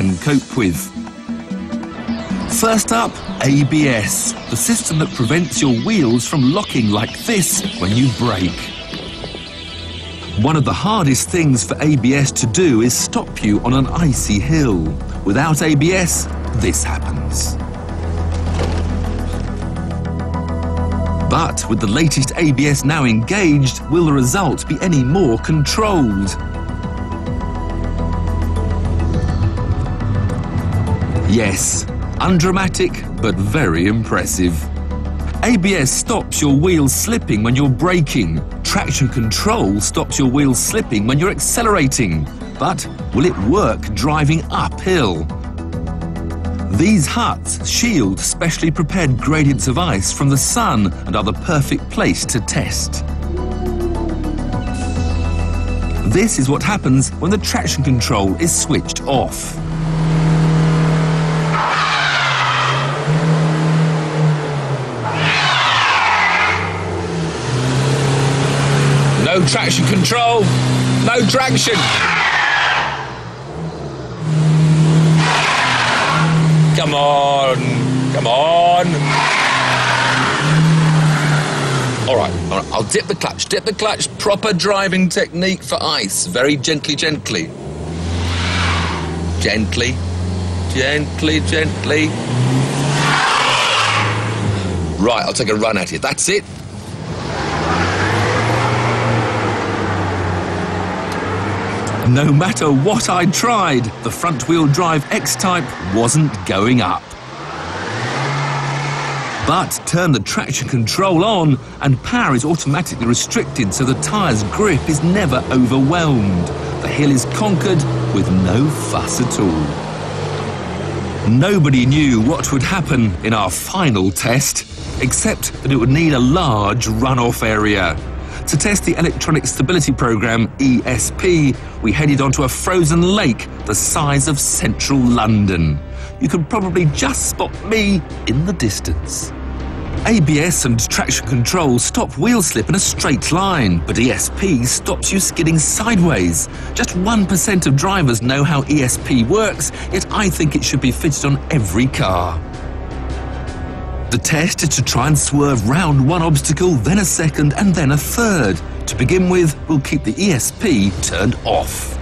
can cope with. First up, ABS, the system that prevents your wheels from locking like this when you brake. One of the hardest things for ABS to do is stop you on an icy hill. Without ABS, this happens. But with the latest ABS now engaged, will the result be any more controlled? Yes, undramatic but very impressive. ABS stops your wheels slipping when you're braking. Traction control stops your wheels slipping when you're accelerating. But will it work driving uphill? These huts shield specially prepared gradients of ice from the sun and are the perfect place to test. This is what happens when the traction control is switched off. No traction control, no traction. Come on, come on. All right, I'll dip the clutch, proper driving technique for ice. Very gently, gently. Gently, gently, gently. Right, I'll take a run at it, that's it. No matter what I tried, the front-wheel drive X-Type wasn't going up. But turn the traction control on and power is automatically restricted so the tyre's grip is never overwhelmed. The hill is conquered with no fuss at all. Nobody knew what would happen in our final test, except that it would need a large runoff area. To test the Electronic Stability Program, ESP, we headed onto a frozen lake the size of central London. You can probably just spot me in the distance. ABS and traction control stop wheel slip in a straight line, but ESP stops you skidding sideways. Just 1% of drivers know how ESP works, yet I think it should be fitted on every car. The test is to try and swerve round one obstacle, then a second, and then a third. To begin with, we'll keep the ESP turned off.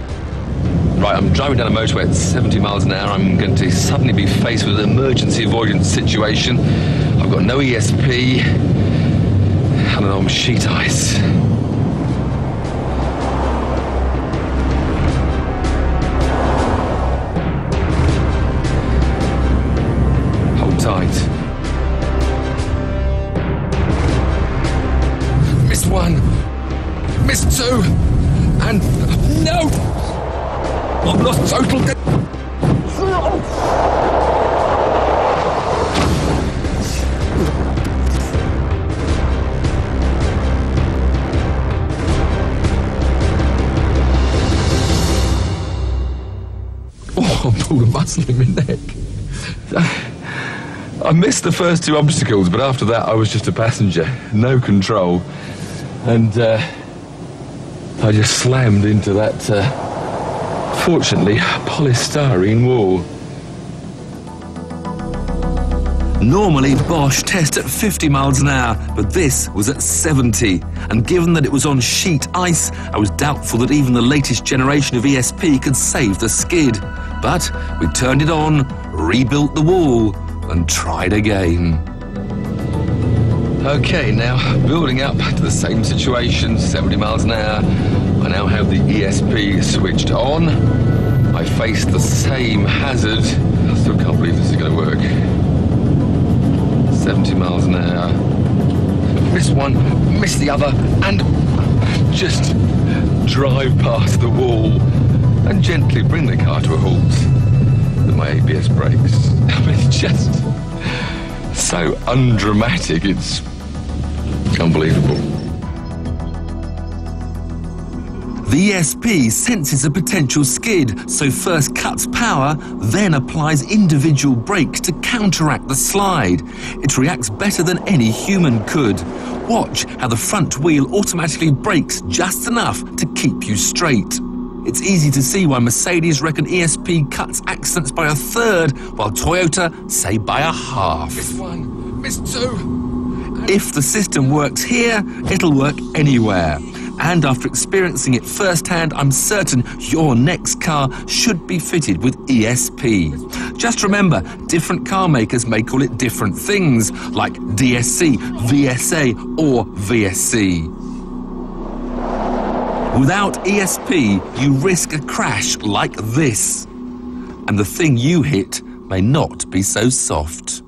Right, I'm driving down a motorway at 70 miles an hour. I'm going to suddenly be faced with an emergency avoidance situation. I've got no ESP, and I'm on sheet ice. Hold tight. One, missed two, and no! I've lost total. Oh, I pulled a muscle in my neck. I missed the first two obstacles, but after that I was just a passenger, no control. And I just slammed into that, fortunately, polystyrene wall. Normally, Bosch tests at 50 miles an hour, but this was at 70. And given that it was on sheet ice, I was doubtful that even the latest generation of ESP could save the skid. But we turned it on, rebuilt the wall, and tried again. Okay, now building up to the same situation, 70 miles an hour. I now have the ESP switched on. I face the same hazard. I still can't believe this is going to work. 70 miles an hour. Miss one, miss the other, and just drive past the wall and gently bring the car to a halt with my ABS brakes. I mean, it's just so undramatic, it's unbelievable. The ESP senses a potential skid, so first cuts power, then applies individual brakes to counteract the slide. It reacts better than any human could. Watch how the front wheel automatically brakes just enough to keep you straight. It's easy to see why Mercedes reckon ESP cuts accidents by 1/3, while Toyota say by 1/2. Miss 1, miss 2. If the system works here, it'll work anywhere. And after experiencing it firsthand, I'm certain your next car should be fitted with ESP. Just remember, different car makers may call it different things, like DSC, VSA, or VSC. Without ESP, you risk a crash like this. And the thing you hit may not be so soft.